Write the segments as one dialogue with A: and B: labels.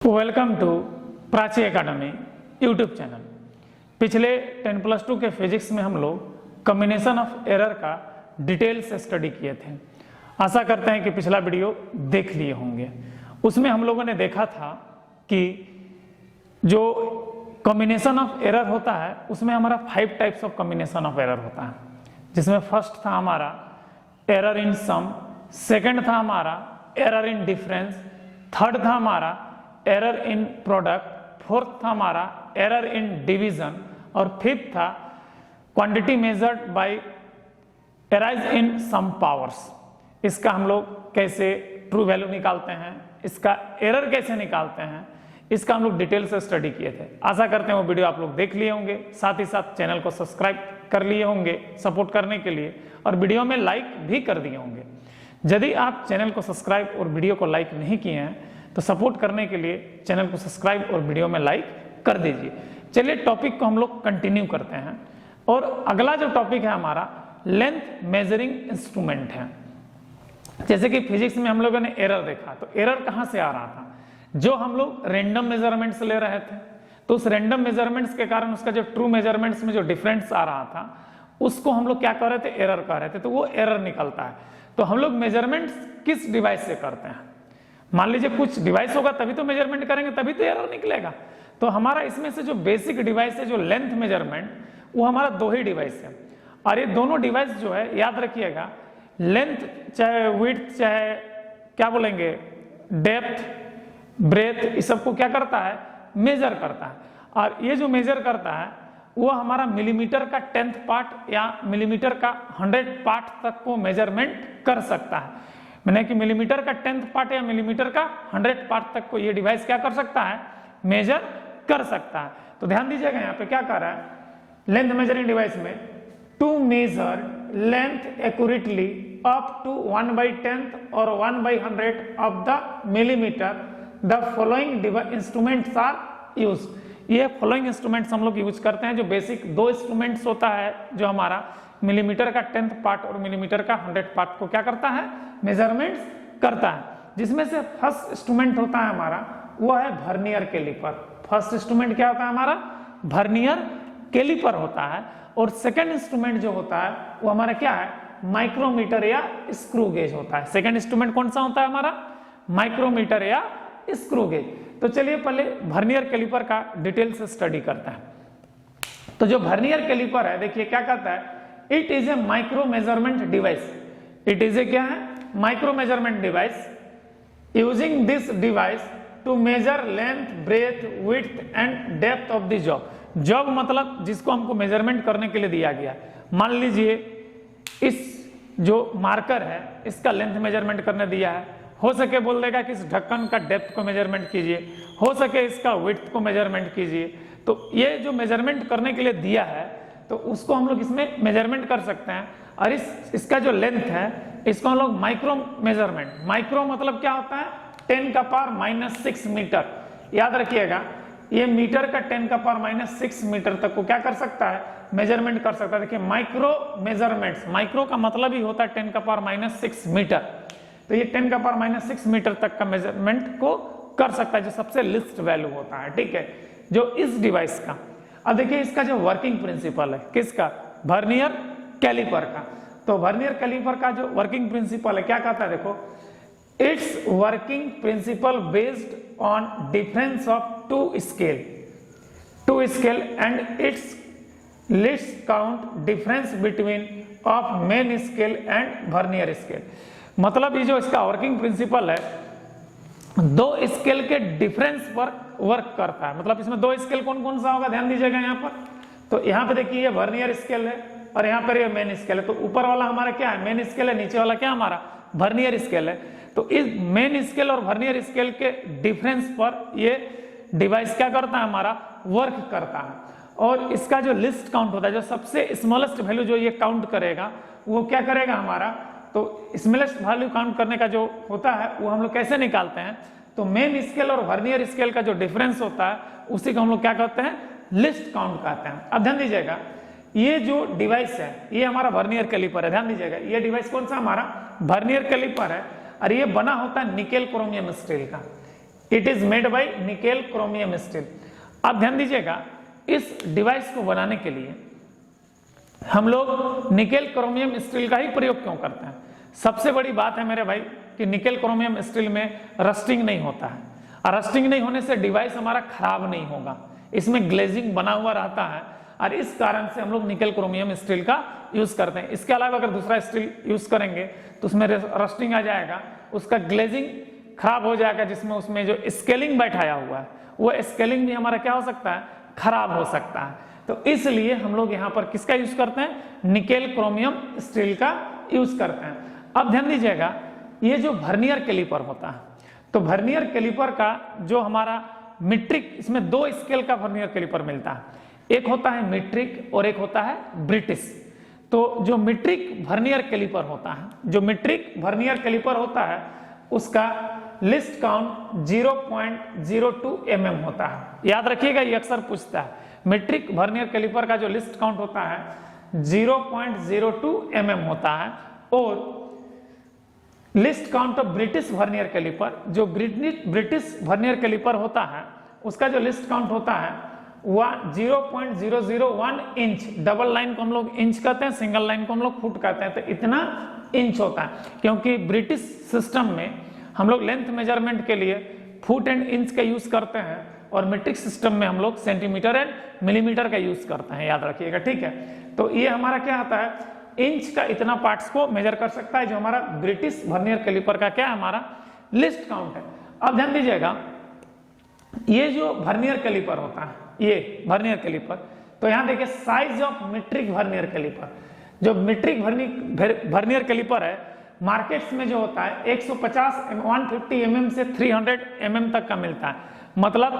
A: Welcome to Prachi academy YouTube channel. पिछले 10+2 के physics में हम लोग कॉम्बिनेशन ऑफ एरर का डिटेल से स्टडी किए थे। आशा करते हैं कि पिछला वीडियो देख लिए होंगे। उसमें हम लोगों ने देखा था कि जो कॉम्बिनेशन ऑफ एरर होता है उसमें हमारा 5 types of combination of error होता है, जिसमें फर्स्ट था हमारा एरर इन सम, सेकंड था हमारा एरर इन डिफरेंस, थर्ड था हमारा एरर इन प्रोडक्ट, फोर्थ था हमारा एरर इन डिवीजन और फिफ्थ था quantity measured by arise in some powers. इसका हम लोग कैसे ट्रू वैल्यू निकालते हैं, इसका एरर कैसे निकालते हैं, इसका हम लोग डिटेल से स्टडी किए थे। आशा करते हैं वो वीडियो आप लोग देख लिए होंगे, साथ ही साथ चैनल को सब्सक्राइब कर लिए होंगे सपोर्ट करने के लिए, और वीडियो में लाइक भी कर दिए होंगे। यदि आप चैनल को सब्सक्राइब और वीडियो को लाइक नहीं किए हैं तो सपोर्ट करने के लिए चैनल को सब्सक्राइब और वीडियो में लाइक कर दीजिए। चलिए टॉपिक को हम लोग कंटिन्यू करते हैं, और अगला जो टॉपिक है हमारा लेंथ मेजरिंग इंस्ट्रूमेंट है। जैसे कि फिजिक्स में हम लोगों ने एरर देखा, तो एरर कहां से आ रहा था? जो हम लोग रैंडम मेजरमेंट्स ले रहे थे, तो उस रैंडम मेजरमेंट्स के कारण उसका जो ट्रू मेजरमेंट्स में जो डिफरेंस आ रहा था उसको हम लोग क्या कर रहे थे, एरर कर रहे थे, तो वो एरर निकलता है। तो हम लोग मेजरमेंट्स किस डिवाइस से करते हैं? मान लीजिए कुछ डिवाइस होगा तभी तो मेजरमेंट करेंगे, तभी तो एरर निकलेगा। तो हमारा इसमें से जो बेसिक डिवाइस है जो लेंथ मेजरमेंट, वो हमारा 2 ही डिवाइस है। और ये दोनों डिवाइस जो है याद रखिएगा, लेंथ चाहे विड्थ चाहे क्या बोलेंगे डेप्थ ब्रेथ, इस सबको क्या करता है, मेजर करता है। और ये जो मेजर करता है वो हमारा मिलीमीटर का 10th पार्ट या मिलीमीटर का 100 पार्ट तक को मेजरमेंट कर सकता है। मैंने कि मिलीमीटर का 10th पार्ट या मिलीमीटर का 100 पार्ट तक को ये डिवाइस क्या कर सकता है, मेजर कर सकता है। तो ध्यान दीजिएगा यहाँ पे क्या कर रहा है, लेंथ मेजरिंग डिवाइस में to measure length accurately up to 1/10 और 1/100 of the millimetre the following instruments are use. ये फॉलोइंग इंस्ट्रूमेंट्स हम लोग यूज करते हैं। जो बेसिक 2 इंस्ट्रूमेंट्स होता है जो हमारा मिलीमीटर का 10th पार्ट और मिलीमीटर का 100 पार्ट को क्या करता है, मेजरमेंट्स करता है। जिसमें से फर्स्ट इंस्ट्रूमेंट होता है हमारा वो है वर्नियर कैलिपर। फर्स्ट इंस्ट्रूमेंट क्या होता है हमारा, वर्नियर कैलिपर होता है। और सेकंड इंस्ट्रूमेंट जो होता है वो हमारा क्या है, माइक्रोमीटर या स्क्रू गेज होता है। सेकंड इंस्ट्रूमेंट कौन सा होता है हमारा, माइक्रोमीटर या स्क्रू गेज। तो चलिए पहले वर्नियर कैलिपर का डिटेल से स्टडी करते हैं। तो जो वर्नियर कैलिपर है देखिए क्या कहता है, it is a micro measurement device. It is a क्या है, micro measurement device. Using this device to measure length breadth width and depth of the job. Job मतलब जिसको हमको मेजरमेंट करने के लिए दिया गया। मान लीजिए इस जो मार्कर है इसका लेंथ मेजरमेंट करने दिया है, हो सके बोल देगा कि इस ढक्कन का डेप्थ को मेजरमेंट कीजिए, हो सके इसका विड्थ को मेजरमेंट कीजिए। तो ये जो मेजरमेंट करने के लिए दिया है तो उसको हम लोग इसमें मेजरमेंट कर सकते हैं। और इसका जो लेंथ है इसको हम लोग माइक्रो मेजरमेंट, माइक्रो मतलब क्या होता है 10⁻⁻6 मीटर। याद रखिएगा ये मीटर का 10⁻⁻6 मीटर तक को क्या कर सकता है, मेजरमेंट कर सकता है। देखिए माइक्रो मेजरमेंट्स, माइक्रो का मतलब ही होता है 10⁻⁻6 मीटर। तो ये 10⁻⁻6 मीटर तक का मेजरमेंट को कर सकता है, जो सबसे लिस्ट वैल्यू होता है, ठीक है, जो इस डिवाइस का। अब देखिए इसका जो वर्किंग प्रिंसिपल है किसका, वर्नियर कैलिपर का। तो वर्नियर कैलिपर का जो वर्किंग प्रिंसिपल है क्या कहता है, देखो its working principle based on difference of two scale and its least count difference between of main scale and vernier scale. मतलब ये जो इसका वर्किंग प्रिंसिपल है 2 स्केल के डिफरेंस पर वर्क करता है। मतलब इसमें 2 स्केल कौन कौन सा होगा, ध्यान दीजिएगा यहाँ पर। तो यहाँ पे देखिए ये वर्नियर स्केल है और यहाँ पर ये मेन स्केल है। तो ऊपर वाला हमारा क्या है, मेन स्केल है, नीचे वाला क्या हमारा वर्नियर स्केल है। तो इस मेन स्केल और वर्नियर स्केल के डिफरेंस पर ये डिवाइस क्या करता है, हमारा वर्क करता है। और इसका जो लिस्ट काउंट होता है, जो सबसे स्मॉलेस्ट वैल्यू जो ये काउंट करेगा वो क्या करेगा हमारा, तो स्मॉलेस्ट वैल्यू काउंट करने का जो होता है वो हम लोग कैसे निकालते हैं, तो मेन स्केल और वर्नियर स्केल का जो डिफरेंस होता है उसी को हम लोग क्या कहते हैं, लिस्ट काउंट कहते हैं। अब ध्यान दीजिएगा ये जो डिवाइस है ये हमारा वर्नियर कैलिपर है। ध्यान दीजिएगा ये डिवाइस कौन सा हमारा वर्नियर कैलिपर है, और ये बना होता है निकेल क्रोमियम स्टील का। It is made bye nickel chromium steel. अब ध्यान दीजिएगा, इस डिवाइस को बनाने के लिए हम लोग निकेल क्रोमियम स्टील का ही प्रयोग क्यों करते हैं? सबसे बड़ी बात है मेरे भाई कि निकेल क्रोमियम स्टील में रस्टिंग नहीं होता है, और रस्टिंग नहीं होने से डिवाइस हमारा खराब नहीं होगा, इसमें ग्लेजिंग बना हुआ रहता है, और इस कारण से हम लोग निकेल क्रोमियम स्टील का यूज करते हैं। इसके अलावा अगर दूसरा स्टील यूज करेंगे तो उसमें रस्टिंग आ जाएगा, उसका ग्लेजिंग खराब हो जाएगा, जिसमें उसमें जो स्केलिंग बैठाया हुआ है वो स्केलिंग भी हमारा क्या हो सकता है, खराब हो सकता है। तो इसलिए हम लोग यहाँ पर किसका यूज करते हैं, निकेल क्रोमियम स्टील का यूज करते हैं। अब ध्यान दीजिएगा, ये जो वर्नियर कैलिपर होता है, तो वर्नियर कैलिपर का जो हमारा मीट्रिक, इसमें दो स्केल का वर्नियर कैलिपर मिलता है, एक होता है मीट्रिक और एक होता है ब्रिटिश। तो जो मीट्रिक वर्नियर कैलिपर होता है, जो मीट्रिक वर्नियर कैलिपर होता है उसका लिस्ट काउंट 0.02 mm होता है। याद रखिएगा, ये अक्सर पूछता है, मीट्रिक वर्नियर कैलिपर का जो लिस्ट काउंट होता है 0.02 mm होता है, और least count of British vernier calliper, जो ब्रिटिश वर्नियर कैलिपर होता है उसका जो लिस्ट काउंट होता है वह 0.001 इंच, डबल लाइन को हम लोग इंच कहते हैं, सिंगल लाइन को हम लोग फुट कहते हैं, तो इतना इंच होता है। क्योंकि ब्रिटिश सिस्टम में हम लोग लेंथ मेजरमेंट के लिए फुट एंड इंच का यूज करते हैं, और मीट्रिक सिस्टम में हम लोग सेंटीमीटर एंड मिलीमीटर का यूज करते हैं, याद रखिएगा, ठीक है। तो ये हमारा क्या आता है, इंच का इतना पार्ट्स को मेजर कर सकता है, जो हमारा ब्रिटिश वर्नियर कैलिपर का क्या है, हमारा लिस्ट काउंट है। अब ध्यान दीजिएगा, ये जो वर्नियर कैलिपर होता है, ये वर्नियर कैलिपर, तो यहां देखिए size of metric vernier calliper, जो मीट्रिक वर्नियर कैलिपर है मार्केट्स में जो होता है 150 mm से 300 mm तक का मिलता है, मतलब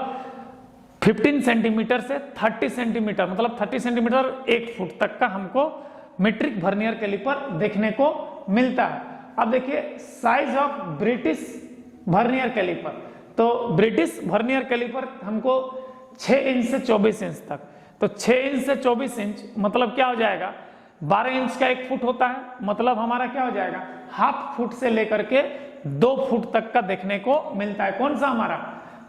A: 15 सेंटीमीटर से 30 सेंटीमीटर, मतलब 30 सेंटीमीटर 1 फुट तक का हमको मीट्रिक वर्नियर कैलिपर देखने को मिलता है। अब देखिए size of British vernier calliper, तो ब्रिटिश वर्नियर कैलिपर हमको 6 इंच से 24 इंच तक, तो 6 इंच से 24 इंच मतलब क्या हो जाएगा, 12 इंच का 1 फुट होता है, मतलब हमारा क्या हो जाएगा, हाफ फुट से लेकर के 2 फुट तक का देखने को मिलता है। कौन सा, हमारा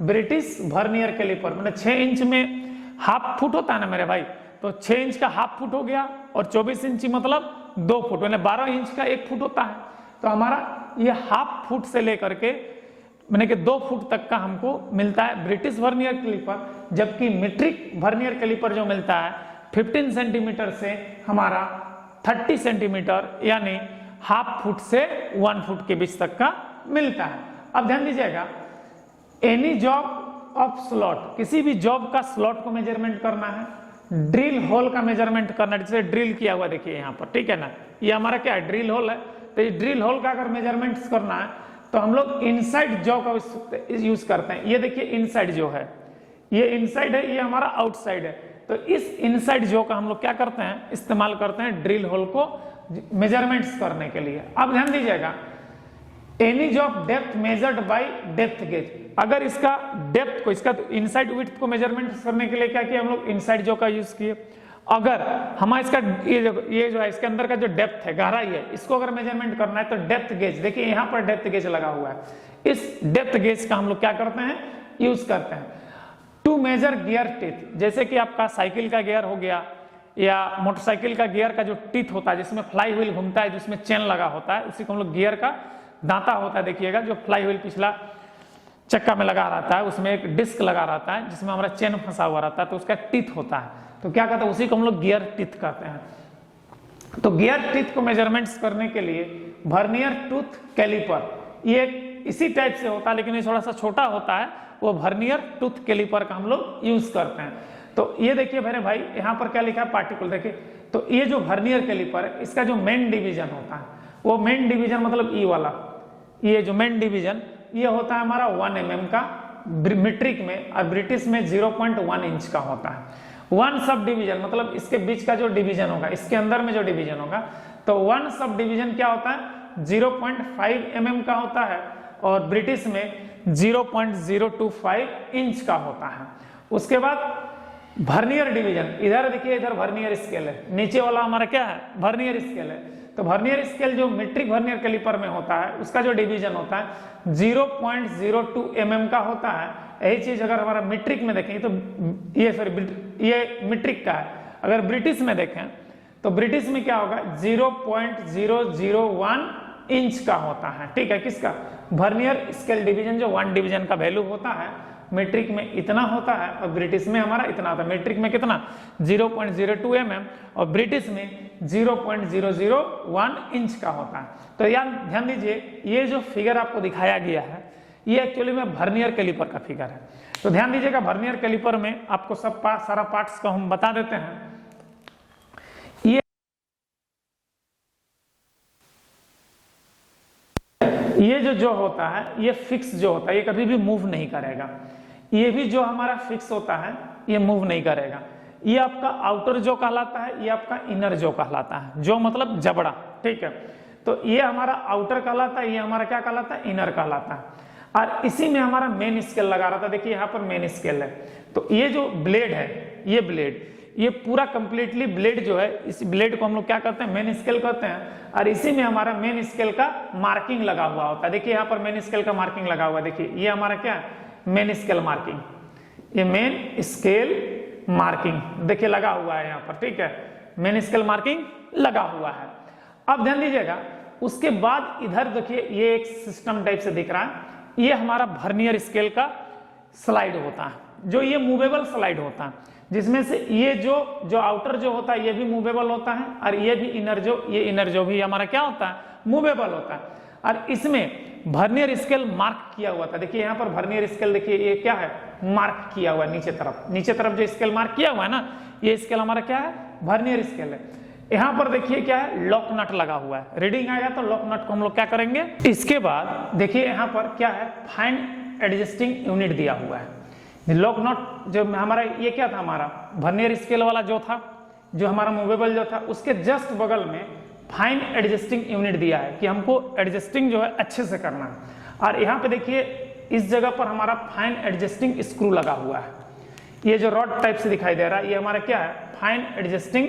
A: ब्रिटिश वर्नियर कैलिपर, मतलब 6 इंच में हाफ फुट होता है ना मेरे भाई, तो 6 इंच का हाफ फुट हो गया, और 24 इंची मतलब 2 फुट, मतलब 12 इंच का 1 फुट होता है। तो हमारा ये हाफ फुट से लेकर के मैंने कि 2 फुट तक का हमको मिलता है ब्रिटिश वर्नियर कैलिपर, जबकि मीट्रिक वर्नियर कैलिपर जो मिलता है 15 सेंटीमीटर से हमारा 30 सेंटीमीटर, यानी हाफ फुट से 1 फुट के बीच तक का मिलता है। अब ध्यान दीजिएगा, एनी जॉब ऑफ स्लॉट, किसी भी जॉब का स्लॉट को मेजरमेंट करना है, ड्रिल होल का मेजरमेंट करना, जैसे ड्रिल किया हुआ देखिए यहाँ पर, ठीक है ना, ये हमारा क्या है, ड्रिल होल है। तो ये ड्रिल होल का अगर मेजरमेंट्स करना है तो हम लोग इनसाइड जॉ का यूज करते हैं। ये देखिए इनसाइड जो है, ये इनसाइड है, ये हमारा आउटसाइड है। तो इस इनसाइड जॉ का हम लोग क्या करते हैं, इस्तेमाल करते हैं ड्रिल होल को मेजरमेंट्स करने के लिए। अब ध्यान दीजिएगा, any job depth measured by depth gauge, अगर इसका डेप्थ को, इसका इनसाइड विड्थ को मेजरमेंट करने के लिए क्या किया हम लोग, इनसाइड जॉ का यूज किए। अगर हमारा इसका ये जो है इसके अंदर का जो डेप्थ है, गहराई है, इसको अगर मेजरमेंट करना है तो डेप्थ गेज, देखिए यहाँ पर डेप्थ गेज लगा हुआ है, इस डेप्थ गेज का हम लोग क्या करते हैं, यूज करते हैं। टू मेजर गियर टीथ, जैसे कि आपका साइकिल का गियर हो गया या मोटरसाइकिल का गियर का जो टीथ होता है, जिसमें फ्लाई व्हील घूमता है, जिसमें चेन लगा होता है, उसी को हम लोग गियर का दांता होता है। देखिएगा जो फ्लाई व्हील पिछला चक्का में लगा रहता है, उसमें एक डिस्क लगा रहता है जिसमें हमारा चेन फंसा हुआ रहता है, तो उसका टीथ होता है। तो क्या कहते हैं, उसी को हम लोग गियर टीथ कहते हैं। तो गियर टीथ को मेजरमेंट्स करने के लिए वर्नियर टूथ कैलिपर, ये इसी टाइप से होता है लेकिन ये थोड़ा सा छोटा होता है, वो वर्नियर टूथ कैलिपर का हम लोग यूज करते हैं। तो ये देखिए मेरे भाई यहाँ पर क्या लिखा है, पार्टिकल देखिए। तो ये जो वर्नियर कैलिपर है, इसका जो मेन डिवीजन होता है, वो मेन डिवीजन मतलब ई वाला, ये जो मेन डिवीजन ये होता है हमारा 1 mm का मीट्रिक में, और ब्रिटिश में 0.1 इंच का होता है। 1 सब डिवीजन मतलब इसके बीच का जो डिवीजन होगा, इसके अंदर में जो डिवीजन होगा, तो 1 सब डिवीजन क्या होता है, 0.5 mm का होता है, और ब्रिटिश में 0.025 इंच का होता है। उसके बाद वर्नियर डिवीजन, इधर देखिए, इधर वर्नियर स्केल है, नीचे वाला हमारा क्या है, वर्नियर स्केल है। तो वर्नियर स्केल जो मीट्रिक वर्नियर कैलिपर में होता है उसका जो डिवीजन होता है 0.02 mm का होता है। यही चीज अगर हमारा मीट्रिक में देखें तो ये मीट्रिक का है। अगर ब्रिटिश में देखें तो ब्रिटिश में क्या होगा 0.001 इंच का होता है। ठीक है, किसका वर्नियर स्केल डिवीजन जो 1 डिवीजन का वैल्यू होता है मीट्रिक में इतना होता है और ब्रिटिश में हमारा इतना होता है। मीट्रिक में कितना 0.02 mm और ब्रिटिश में 0.001 इंच का होता है। तो यार ध्यान दीजिए ये जो फिगर आपको दिखाया गया है ये एक्चुअली में वर्नियर कैलिपर का फिगर है। तो ध्यान दीजिएगा वर्नियर कैलिपर में आपको सारा पार्ट्स को हम बता देते हैं। ये जो होता है ये फिक्स जो होता है ये कभी भी मूव नहीं करेगा। ये भी जो हमारा फिक्स होता है ये मूव नहीं करेगा। ये आपका आउटर जो कहलाता है, ये आपका इनर जो कहलाता है, जो मतलब जबड़ा। ठीक है, तो ये हमारा आउटर कहलाता है, ये हमारा क्या कहलाता है इनर कहलाता है। और इसी में हमारा मेन स्केल लगा रहा था। देखिए यहाँ पर मेन स्केल है, तो ये जो ब्लेड है ये ब्लेड ये पूरा कंप्लीटली ब्लेड जो है इस ब्लेड को हम लोग क्या करते हैं मेन स्केल कहते हैं। और इसी में हमारा मेन स्केल का मार्किंग लगा हुआ होता है। देखिए यहाँ पर मेन स्केल का मार्किंग लगा हुआ है। देखिए ये हमारा क्या है मेन स्केल मार्किंग, ये मेन स्केल मार्किंग देखिए लगा हुआ है यहाँ पर। ठीक है, मेन स्केल मार्किंग लगा हुआ है। अब ध्यान दीजिएगा उसके बाद इधर देखिए ये एक सिस्टम टाइप से दिख रहा है, ये हमारा वर्नियर स्केल का स्लाइड होता है, जो ये मूवेबल स्लाइड होता है, जिसमें से ये जो आउटर जो होता है ये भी मूवेबल होता है और ये भी इनर जो भी हमारा क्या होता है मूवेबल होता है। और इसमें वर्नियर स्केल मार्क किया हुआ था। देखिए यहाँ पर वर्नियर स्केल देखिए ये क्या है मार्क किया हुआ है नीचे तरफ जो स्केल मार्क किया हुआ है ना ये स्केल हमारा क्या है वर्नियर स्केल है। यहाँ पर देखिए क्या है लॉक नट लगा हुआ है। रीडिंग आएगा तो लॉक नट को हम लोग क्या करेंगे। इसके बाद देखिए यहाँ पर क्या है फाइन एडजस्टिंग यूनिट दिया हुआ है। लॉक नट जो हमारा ये क्या था हमारा वर्नियर स्केल वाला जो था जो हमारा मूवेबल जो था उसके जस्ट बगल में फाइन एडजस्टिंग यूनिट दिया है कि हमको एडजस्टिंग जो है अच्छे से करना है। और यहाँ पे देखिए इस जगह पर हमारा फाइन एडजस्टिंग स्क्रू लगा हुआ है। ये जो रॉड टाइप से दिखाई दे रहा है ये हमारा क्या है फाइन एडजस्टिंग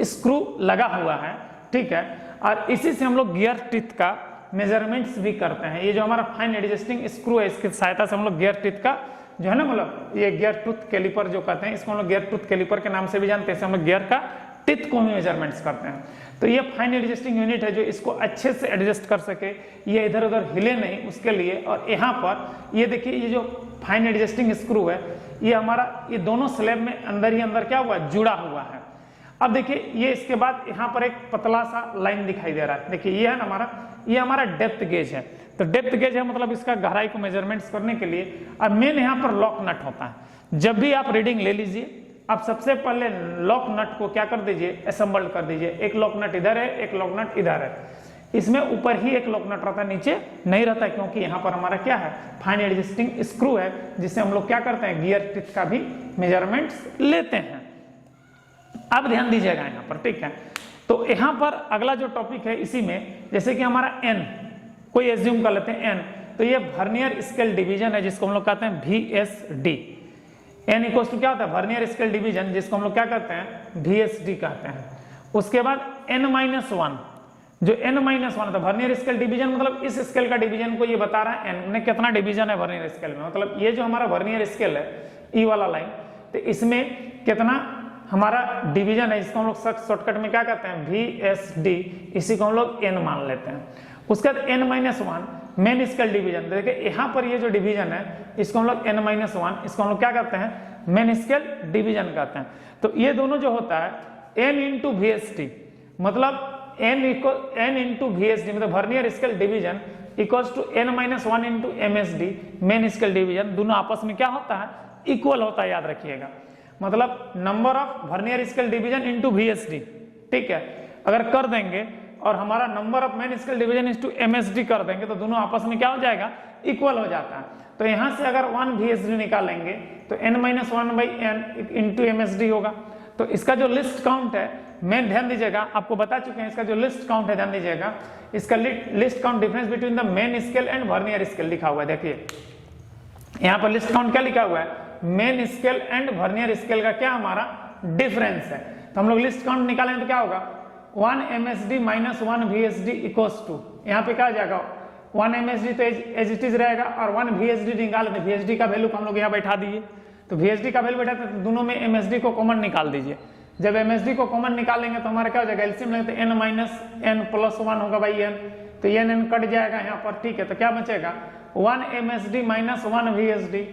A: स्क्रू लगा हुआ है। ठीक है, और इसी से हम लोग गियर टिथ का मेजरमेंट्स भी करते हैं। ये जो हमारा फाइन एडजस्टिंग स्क्रू है इसकी सहायता से हम लोग गियर टिथ का जो है ना मतलब ये गियर टूथ कैलिपर जो कहते हैं इसको हम लोग गियर टूथ कैलिपर के नाम से भी जानते हैं। हम लोग गियर का टिथ को भी मेजरमेंट्स करते हैं। तो ये फाइन एडजस्टिंग यूनिट है जो इसको अच्छे से एडजस्ट कर सके, ये इधर उधर हिले नहीं उसके लिए। और यहाँ पर ये देखिए ये जो फाइन एडजस्टिंग स्क्रू है ये हमारा ये दोनों स्लैब में अंदर ही अंदर क्या हुआ जुड़ा हुआ है। अब देखिए ये इसके बाद यहाँ पर एक पतला सा लाइन दिखाई दे रहा है। देखिए ये है ना ये हमारा डेप्थ गेज है। तो डेप्थ गेज है मतलब इसका गहराई को मेजरमेंट्स करने के लिए। अब मेन यहाँ पर लॉक नट होता है। जब भी आप रीडिंग ले लीजिए आप सबसे पहले लॉक नट को क्या कर दीजिए असेंबल कर दीजिए। एक लॉक नट इधर है एक लॉक नट इधर है। इसमें ऊपर ही एक लॉक नट रहता है नीचे नहीं रहता है क्योंकि यहाँ पर हमारा क्या है फाइन एडजस्टिंग स्क्रू है जिससे हम लोग क्या करते हैं गियर टिथ का भी मेजरमेंट्स लेते हैं। अब ध्यान दीजिएगा यहाँ पर। ठीक है, तो यहाँ पर अगला जो टॉपिक है इसी में जैसे कि हमारा एन कोई एज्यूम कर लेते हैं एन, तो ये वर्नियर स्केल डिवीजन है जिसको हम लोग कहते हैं VSD। एन इक्वल्स टू क्या होता है वर्नियर स्केल डिवीजन जिसको हम लोग क्या कहते हैं VSD कहते हैं। उसके बाद N-1 जो N-1 था वर्नियर स्केल डिवीजन मतलब इस स्केल का डिवीजन को ये बता रहा है N में कितना डिवीजन है वर्नियर स्केल में। मतलब ये जो हमारा वर्नियर स्केल है E वाला लाइन तो इसमें कितना हमारा डिवीजन है इसको हम लोग शॉर्टकट में क्या कहते हैं VSD, इसी को हम लोग N मान लेते हैं। उसके बाद N-1 मेन स्केल डिवीजन। देखिए यहाँ पर ये जो डिवीजन है इसको हम लोग N-1 इसको हम लोग क्या करते हैं मेन स्केल डिवीजन कहते हैं। तो ये दोनों जो होता है N इंटू VSD मतलब N इंटू VSD मतलब vernier scale division equals to N-1 into MSD main scale division. दोनों आपस में क्या होता है इक्वल होता है, याद रखिएगा। मतलब number of vernier scale division into VSD। ठीक है, अगर कर देंगे और हमारा number of main scale division into MSD कर देंगे तो दोनों आपस में क्या हो जाएगा इक्वल हो जाता है। तो यहाँ से अगर 1 VSD निकालेंगे तो N-1/N इंटू MSD होगा। तो इसका जो लिस्ट काउंट है मेन ध्यान दीजिएगा आपको बता चुके हैं इसका जो लिस्ट काउंट है ध्यान दीजिएगा इसका list count difference between the main scale and vernier scale लिखा हुआ है। देखिए यहाँ पर लिस्ट काउंट क्या लिखा हुआ है main scale and vernier scale का क्या हमारा डिफरेंस है। तो हम लोग लिस्ट काउंट निकालेंगे तो क्या होगा 1 MSD minus 1 VSD equals to, यहाँ पे क्या हो जाएगा 1 MSD तो एज इट इज रहेगा और 1 VSD निकाल दे, VSD का वैल्यू को हम लोग यहाँ बैठा दिए, तो VSD का वैल्यू बैठाते तो दोनों में MSD को कॉमन निकाल दीजिए। जब MSD को कॉमन निकालेंगे तो हमारा क्या हो जाएगा एलसीएम लेंगे तो n माइनस n प्लस 1 होगा भाई n, तो ये n कट जाएगा यहाँ पर, ठीक है। तो क्या बचेगा 1 MSD minus 1 VSD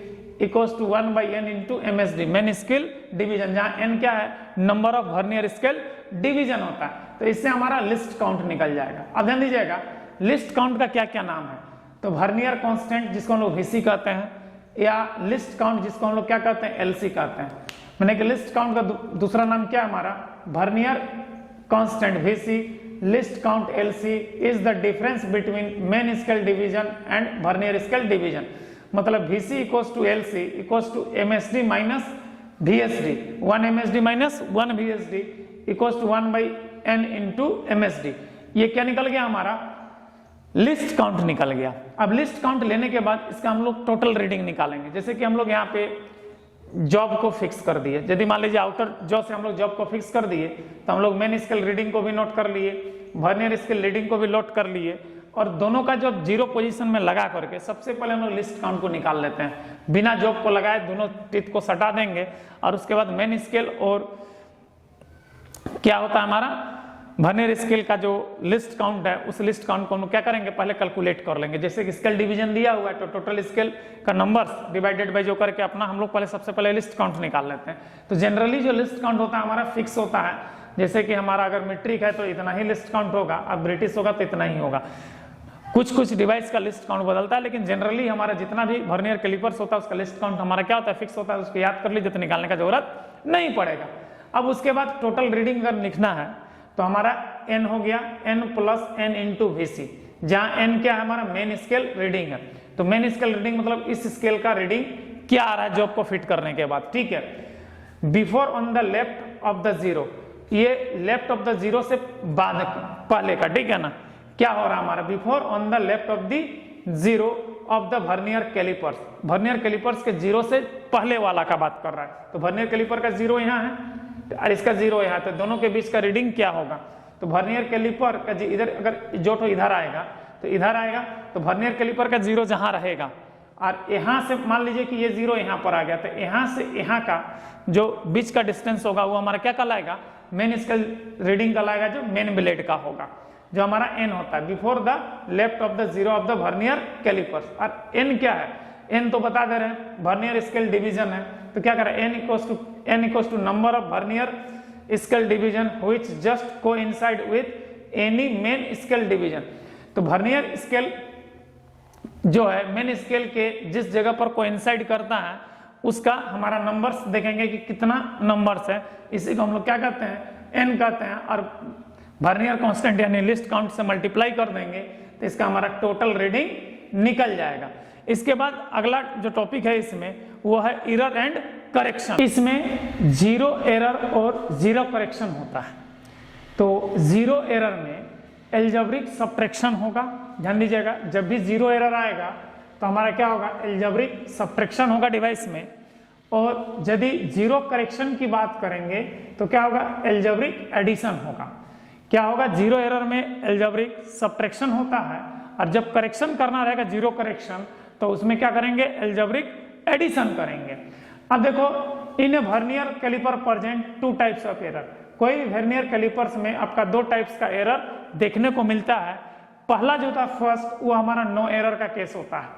A: equals to 1 by n into MSD, main scale division, जहाँ n क्या है number of vernier scale division होता है। तो इससे हमारा लिस्ट काउंट निकल जाएगा। अब ध्यान दीजिएगा लिस्ट काउंट का क्या क्या नाम है, तो वर्नियर कांस्टेंट जिसको हम लोग VC कहते हैं, या लिस्ट काउंट जिसको हम लोग क्या कहते हैं LC कहते हैं। मैंने कि लिस्ट काउंट का दूसरा नाम क्या है हमारा vernier constant VC, least count LC is the difference between main scale division and vernier scale division. मतलब VC equals to LC equals to MSD minus VSD, 1 MSD minus 1 VSD equals to 1 by n into MSD। ये क्या निकल गया हमारा list count निकल गया। अब list count लेने के बाद इसका हम लोग टोटल रीडिंग निकालेंगे। जैसे कि हम लोग यहाँ पे जॉब को फिक्स कर दिए, यदि मान लीजिए आउटर जॉ से हम लोग जॉब को फिक्स कर दिए तो हम लोग मेन स्केल रीडिंग को भी नोट कर लिए, वर्नियर स्केल रीडिंग को भी नोट कर लिए, और दोनों का जो जीरो पोजीशन में लगा करके सबसे पहले हम लोग लिस्ट काउंट को निकाल लेते हैं। बिना जॉब को लगाए दोनों टीथ को सटा देंगे और उसके बाद मेन स्केल और क्या होता है हमारा वर्नियर स्केल का जो लिस्ट काउंट है, उस लिस्ट काउंट को हम क्या करेंगे पहले कैलकुलेट कर लेंगे। जैसे कि स्केल डिवीजन दिया हुआ है तो टोटल स्केल का नंबर्स डिवाइडेड बाय जो करके अपना हम लोग पहले सबसे पहले लिस्ट काउंट निकाल लेते हैं। तो जनरली जो लिस्ट काउंट होता है हमारा फिक्स होता है, जैसे कि हमारा अगर मीट्रिक है तो इतना ही लिस्ट काउंट होगा, अब ब्रिटिश होगा तो इतना ही होगा। कुछ कुछ डिवाइस का लिस्ट काउंट बदलता है, लेकिन जनरली हमारा जितना भी वर्नियर कैलिपर्स होता है उसका लिस्ट काउंट हमारा क्या होता है फिक्स होता है, उसको याद कर लीजिए तो निकालने का जरूरत नहीं पड़ेगा। अब उसके बाद टोटल रीडिंग अगर लिखना है तो हमारा n हो गया n plus n into VC, जहां n क्या है हमारा मेन स्केल रीडिंग है। तो मेन स्केल रीडिंग मतलब इस स्केल का रीडिंग क्या आ रहा है जॉब को फिट करने के बाद, ठीक है। Before on the left of the zero, ये लेफ्ट ऑफ द जीरो से बाद पहले का, ठीक है ना। क्या हो रहा है हमारा before on the left of the zero of the vernier callipers, vernier callipers के जीरो से पहले वाला का बात कर रहा है। तो वर्नियर कैलिपर का जीरो यहाँ है और इसका जीरो यहाँ, तो दोनों के बीच का रीडिंग क्या होगा, तो वर्नियर कैलिपर का इधर अगर जो तो इधर आएगा तो इधर आएगा, तो वर्नियर कैलिपर का जीरो जहां रहेगा और यहाँ से मान लीजिए कि ये जीरो यहाँ पर आ गया, तो यहाँ से यहाँ का जो बीच का डिस्टेंस होगा वो हमारा क्या कहलाएगा मेन स्केल रीडिंग कहलाएगा, जो मेन ब्लेड का होगा, जो हमारा n होता है before the left of the zero of the vernier callipers. और n क्या है, n तो बता दे रहे हैं वर्नियर स्केल डिवीजन है, तो क्या करें n equals to number of vernier scale division which just coincide with any main scale division. तो वर्नियर स्केल जो है मेन स्केल के जिस जगह पर कोइंसाइड करता है उसका हमारा नंबर्स देखेंगे कि कितना नंबर्स है, इसी को हम लोग क्या कहते हैं n कहते हैं, और वर्नियर कांस्टेंट यानी लिस्ट काउंट से मल्टीप्लाई कर देंगे तो इसका हमारा टोटल रीडिंग निकल जाएगा। इसके बाद अगला जो टॉपिक है इसमें वो है एरर एंड करेक्शन। इसमें जीरो एरर और जीरो करेक्शन होता है। तो जीरो एरर में एल्जेब्रिक सब्ट्रैक्शन होगा, ध्यान दीजिएगा जब भी जीरो एरर आएगा तो हमारा क्या होगा एल्जेब्रिक सब्ट्रैक्शन होगा डिवाइस में, और यदि जीरो करेक्शन की बात करेंगे तो क्या होगा एल्जेब्रिक एडिशन होगा। क्या होगा जीरो एरर में एल्जेब्रिक सब्ट्रैक्शन होता है, और जब करेक्शन करना रहेगा जीरो करेक्शन तो उसमें क्या करेंगे एल्जेब्रिक एडिशन करेंगे। अब देखो in vernier calliper present two types of error, कोई भी वर्नियर कैलिपर्स में आपका दो टाइप्स का एरर देखने को मिलता है। पहला जो था फर्स्ट वो हमारा नो एरर का केस होता है,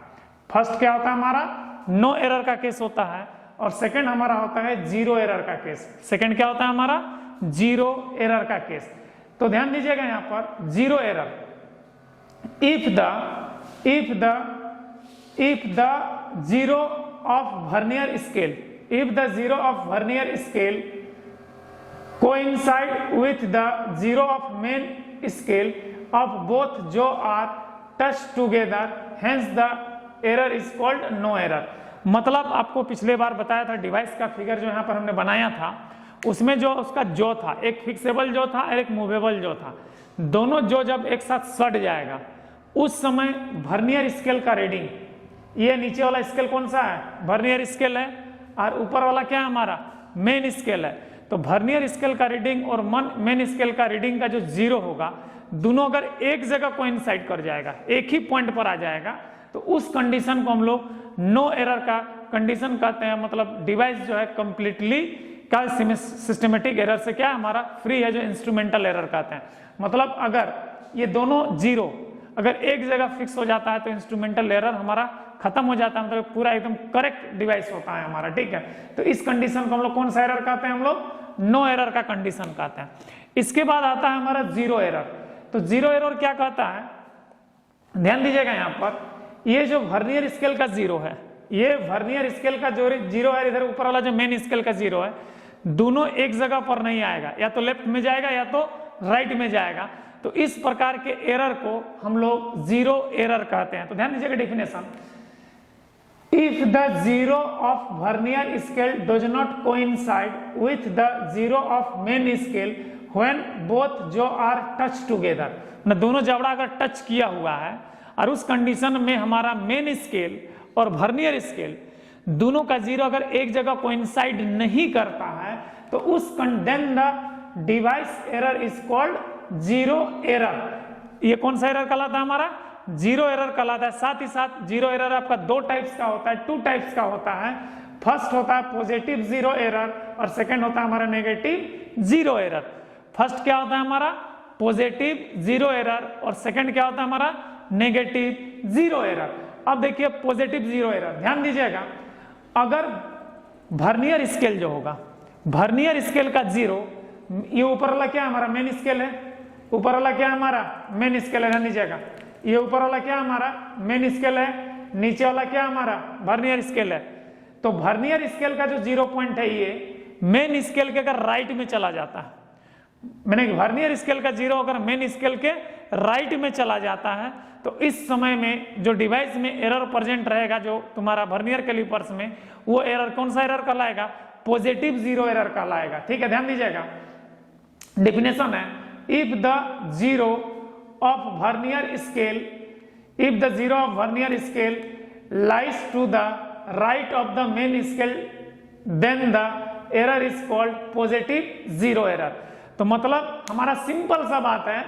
A: फर्स्ट क्या होता है हमारा नो एरर का केस होता है, और सेकंड हमारा होता है जीरो एरर का केस। सेकंड क्या होता है हमारा जीरो एरर का केस। तो ध्यान दीजिएगा यहाँ पर zero error, if the zero of vernier scale, if the zero of vernier scale coincide with the zero of main scale of both jaw are touched together, hence the error is called no error। मतलब आपको पिछले बार बताया था device का figure जो यहाँ पर हमने बनाया था उसमें जो उसका जो था एक फिक्सेबल जो था और एक मूवेबल जो था, दोनों जो जब एक साथ सट जाएगा उस समय वर्नियर स्केल का रीडिंग, ये नीचे वाला स्केल कौन सा है वर्नियर स्केल है और ऊपर वाला क्या है हमारा मेन स्केल है, तो वर्नियर स्केल का रीडिंग और मेन स्केल का रीडिंग का जो 0 होगा, दोनों अगर एक जगह कोइंसाइड कर जाएगा, एक ही पॉइंट पर आ जाएगा, तो उस कंडीशन को हम लोग नो एरर का कंडीशन कहते हैं। मतलब डिवाइस जो है कंप्लीटली का सिस्टमेटिक एरर से क्या हमारा फ्री है, जो इंस्ट्रूमेंटल एरर कहते हैं। मतलब अगर ये दोनों 0 अगर एक जगह फिक्स हो जाता है तो इंस्ट्रूमेंटल एरर हमारा खत्म हो जाता है, मतलब पूरा एकदम करेक्ट डिवाइस होता है हमारा, ठीक है। तो इस कंडीशन को हम लोग कौन सा एरर कहते हैं, हम लोग नो एरर का कंडीशन कहते हैं। इसके बाद आता है हमारा 0 एरर। तो 0 एरर क्या कहता है, ध्यान दीजिएगा यहाँ पर, ये जो वर्नियर स्केल का 0 है, ये वर्नियर स्केल का जो 0 है, इधर ऊपर वाला जो मेन स्केल का 0 है, दोनों एक जगह पर नहीं आएगा, या तो लेफ्ट में जाएगा या तो राइट में जाएगा। तो इस प्रकार के एरर को हम लोग 0 एरर कहते हैं। तो ध्यान दीजिएगा definition, if the 0 of vernier scale does not coincide with the 0 of main scale when both जो आर टच टुगेदर, न दोनों जबड़ा अगर टच किया हुआ है और उस कंडीशन में हमारा मेन स्केल और वर्नियर स्केल दोनों का 0 अगर एक जगह कोइंसाइड नहीं करता है, तो उस then the device error is called 0 error. ये कौन सा एरर कहलाता है, हमारा 0 एरर कहलाता है। साथ ही साथ 0 एरर आपका 2 टाइप्स का होता है, 2 टाइप्स का होता है। फर्स्ट होता है पॉजिटिव 0 एरर और सेकंड होता है हमारा नेगेटिव 0 एरर। फर्स्ट क्या होता है हमारा पॉजिटिव 0 एरर और सेकंड क्या होता है हमारा नेगेटिव 0 एरर। अब देखिए पॉजिटिव 0 एरर, ध्यान दीजिएगा, अगर वर्नियर स्केल जो होगा, वर्नियर स्केल का 0, ये ऊपर वाला क्या हमारा मेन स्केल है, ऊपर वाला क्या हमारा मेन स्केल है, ध्यान दीजिएगा, ये ऊपर वाला क्या हमारा मेन स्केल है, नीचे वाला क्या हमारा वर्नियर स्केल है। तो वर्नियर स्केल का जो 0 पॉइंट है, ये मेन स्केल के अगर राइट में चला जाता है, मैंने वर्नियर स्केल का 0 अगर मेन स्केल के राइट में चला जाता है, तो इस समय में जो डिवाइस में एरर प्रेजेंट रहेगा, जो तुम्हारा वर्नियर कैलिपर्स में, वो एरर कौन सा एरर कहलाएगा, पॉजिटिव 0 एरर कहलाएगा, ठीक है। ध्यान दीजिएगा डेफिनेशन है, if the 0 of vernier scale, if the 0 of vernier scale lies to the right of the main scale, then the error is called positive 0 error. तो मतलब हमारा सिंपल सा बात है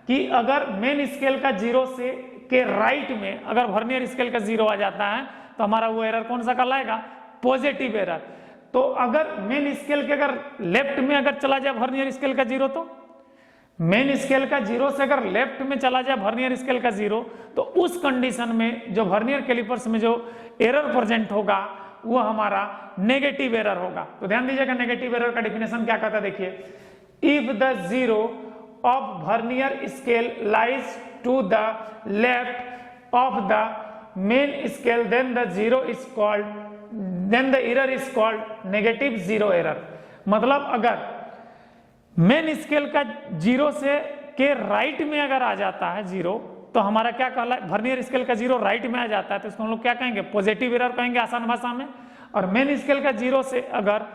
A: कि अगर मेन स्केल का 0 से के राइट में अगर वर्नियर स्केल का 0 आ जाता है, तो हमारा वो एरर कौन सा कहलाएगा, पॉजिटिव एरर। तो अगर मेन स्केल के अगर लेफ्ट में अगर चला जाए वर्नियर स्केल का 0, तो मेन स्केल का 0 से अगर लेफ्ट में चला जाए वर्नियर स्केल का 0, तो उस कंडीशन में जो वर्नियर कैलिपर्स में जो एरर प्रेजेंट होगा, वो हमारा नेगेटिव एरर होगा। तो ध्यान दीजिएगा नेगेटिव एरर का डेफिनेशन क्या कहता है, देखिए, if the 0 of vernier scale lies to the left of the main scale, then the 0 is called, then the error is called negative 0 error। मतलब अगर मेन स्केल का 0 से के राइट में अगर आ जाता है 0, तो हमारा क्या कहला है, वर्नियर स्केल का 0 राइट में आ जाता है, तो इसको हम लोग क्या कहेंगे, पॉजिटिव एरर कहेंगे आसान भाषा में। और मेन स्केल का 0 से अगर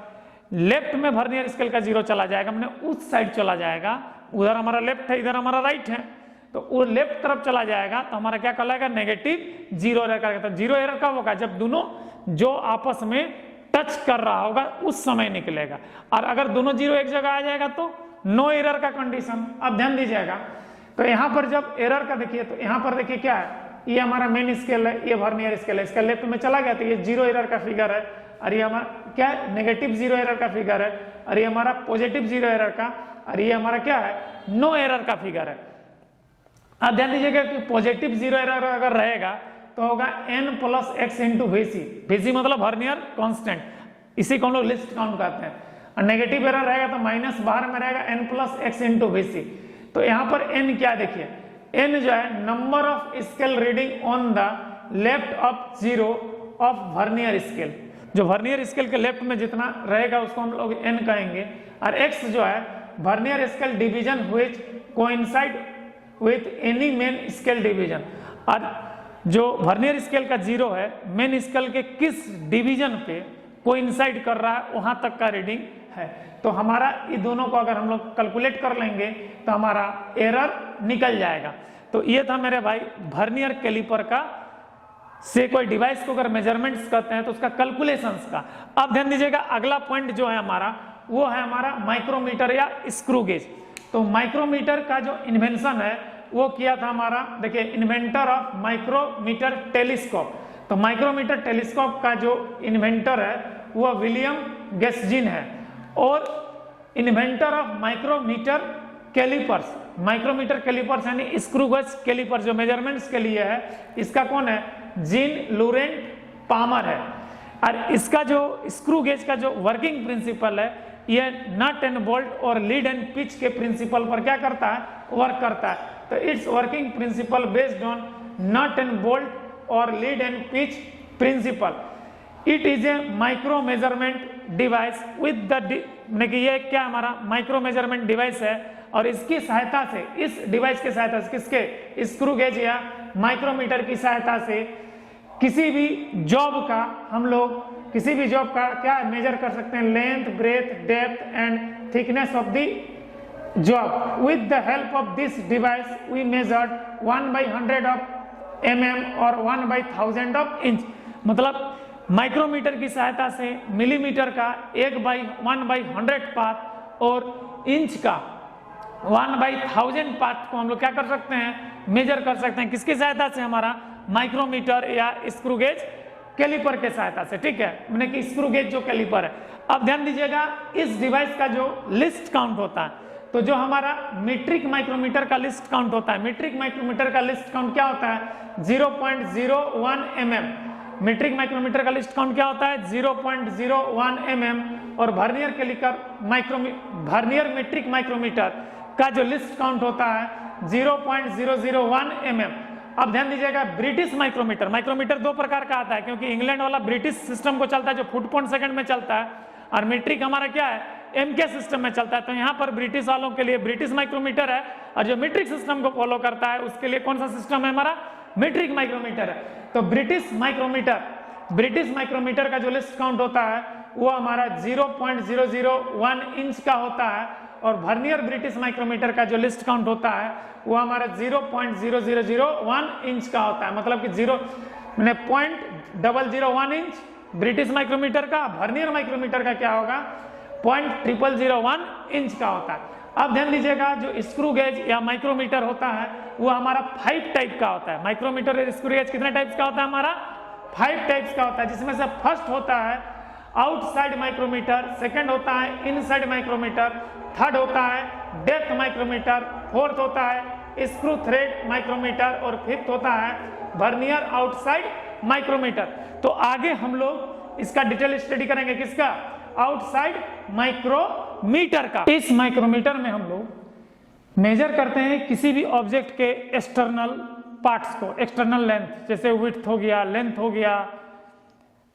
A: लेफ्ट में वर्नियर स्केल का 0 चला जाएगा, मैंने उस साइड चला जाएगा, उधर हमारा लेफ्ट है, इधर हमारा राइट है, तो वो लेफ्ट तरफ चला जाएगा, तो हमारा क्या कहलाएगा, नेगेटिव 0 एरर का। 0 एरर कब होगा, जब दोनों जो आपस में टच कर रहा होगा उस समय निकलेगा। और अगर दोनों 0 एक जगह आ जाएगा तो नो एरर का कंडीशन। अब ध्यान दीजिएगा, तो यहाँ पर जब एरर का देखिए, तो यहाँ पर देखिए क्या है, ये हमारा मेन स्केल है, ये वर्नियर स्केल है, इसका लेफ्ट में चला गया तो ये 0 एरर का फिगर है, और ये हमारा क्या है, नेगेटिव 0 एरर का फिगर है, और ये हमारा पॉजिटिव 0 एरर का, और ये हमारा क्या है, नो एरर का फिगर है। अब ध्यान दीजिएगा कि पॉजिटिव 0 एरर अगर रहेगा तो होगा n plus x into VC। VC मतलब वर्नियर कांस्टेंट, इसी को हम लोग लिस्ट काउंट करते हैं। और नेगेटिव एरर रहेगा तो माइनस बाहर में रहेगा n plus x into VC। तो यहाँ पर n क्या देखिए, n जो है number of scale reading on the left of 0 of vernier scale, जो वर्नियर स्केल के लेफ्ट में जितना रहेगा उसको हम लोग n कहेंगे। और x जो है vernier scale division which coincide with any main scale division. और जो वर्नियर स्केल का 0 है मेन स्केल के किस डिवीजन पे कोइंसाइड कर रहा है वहां तक का रीडिंग है। तो हमारा ये दोनों को अगर हम लोग कैलकुलेट कर लेंगे तो हमारा एरर निकल जाएगा। तो ये था मेरे भाई वर्नियर कैलिपर का से कोई डिवाइस को अगर मेजरमेंट्स करते हैं तो उसका कैलकुलेशंस का। अब ध्यान दीजिएगा अगला पॉइंट जो है हमारा वो है हमारा माइक्रोमीटर या स्क्रू गेज। तो माइक्रोमीटर का जो इन्वेंशन है वो किया था हमारा, देखिए, इन्वेंटर ऑफ माइक्रोमीटर टेलीस्कोप। तो माइक्रोमीटर टेलीस्कोप का जो इन्वेंटर है वो विलियम गेस्जिन है। और inventor of micrometer callipers, micrometer callipers यानी स्क्रू गेज कैलिपर्स जो मेजरमेंट्स के लिए है, इसका कौन है? जीन लूरेंट पामर है। और इसका जो स्क्रू गेज का जो वर्किंग प्रिंसिपल है, ये नट एंड बोल्ट और लीड एंड पिच के प्रिंसिपल पर क्या करता है? वर्क करता है। तो it's working principle based on nut and bolt और lead and pitch principle. It is a micro measurement device with the, ये क्या हमारा माइक्रो मेजरमेंट डिवाइस है, और इसकी सहायता से, इस डिवाइस की सहायता से, किसके? स्क्रू गेज या माइक्रोमीटर की सहायता से किसी भी जॉब का हम लोग, किसी भी जॉब का क्या मेजर कर सकते हैं? Length, breadth, depth and thickness of the job. With the help of this device we measured 1/100 of mm और 1/1000 ऑफ इंच। मतलब माइक्रोमीटर की सहायता से मिलीमीटर का 1/100 पार्ट और इंच का 1/1000 पार्ट को हम लोग क्या कर सकते हैं? मेजर कर सकते हैं। किसकी सहायता से? हमारा माइक्रोमीटर या स्क्रू गेज कैलिपर के सहायता से। ठीक है, मैंने कि स्क्रू गेज जो कैलिपर है। अब ध्यान दीजिएगा, इस डिवाइस का जो लिस्ट काउंट होता है, तो जो हमारा मीट्रिक माइक्रोमीटर का लिस्ट काउंट होता है, मीट्रिक माइक्रोमीटर का लिस्ट काउंट क्या होता है? 0.01 mm। मीट्रिक माइक्रोमीटर का लिस्ट काउंट क्या होता है? 0.01 mm। और vernier calliper vernier metric micrometer का जो लिस्ट काउंट होता है 0.001 mm। अब ध्यान दीजिएगा, ब्रिटिश माइक्रोमीटर, माइक्रोमीटर दो प्रकार का आता है, क्योंकि इंग्लैंड वाला ब्रिटिश सिस्टम को चलता है जो फुट पर सेकंड में चलता है, और मीट्रिक हमारा क्या है? एमके सिस्टम में चलता है। तो यहाँ पर ब्रिटिश वालों के लिए ब्रिटिश माइक्रोमीटर है, और जो मीट्रिक सिस्टम को फॉलो करता है उसके लिए कौन सा सिस्टम है? हमारा मीट्रिक माइक्रोमीटर है। तो ब्रिटिश माइक्रोमीटर का जो लिस्ट काउंट होता है वो हमारा 0.001 इंच का होता है, और वर्नियर ब्रिटिश माइक्रोमीटर का जो लिस्ट काउंट होता है वो हमारा 0.0001 इंच का होता है। मतलब कि 0.001 इंच ब्रिटिश माइक्रोमीटर का, वर्नियर माइक्रोमीटर का क्या होगा? 0.0001 इंच का होता है। अब ध्यान दीजिएगा, जो स्क्रू गेज या माइक्रोमीटर होता है वो हमारा 5 टाइप का होता है। माइक्रोमीटर और स्क्रू गेज कितने टाइप्स का होता है? हमारा 5 टाइप्स का होता है, जिसमें से फर्स्ट होता है आउटसाइड माइक्रोमीटर, सेकंड होता है इनसाइड माइक्रोमीटर, थर्ड होता है डेप्थ माइक्रोमीटर, फोर्थ होता है स्क्रू थ्रेड माइक्रोमीटर, और फिफ्थ होता है वर्नियर आउटसाइड माइक्रोमीटर। तो आगे हम लोग इसका डिटेल स्टडी करेंगे, किसका? आउटसाइड माइक्रोमीटर का। इस माइक्रोमीटर में हम लोग मेजर करते हैं किसी भी ऑब्जेक्ट के एक्सटर्नल पार्ट्स को, एक्सटर्नल लेंथ, जैसे विड्थ हो गया, लेंथ हो गया,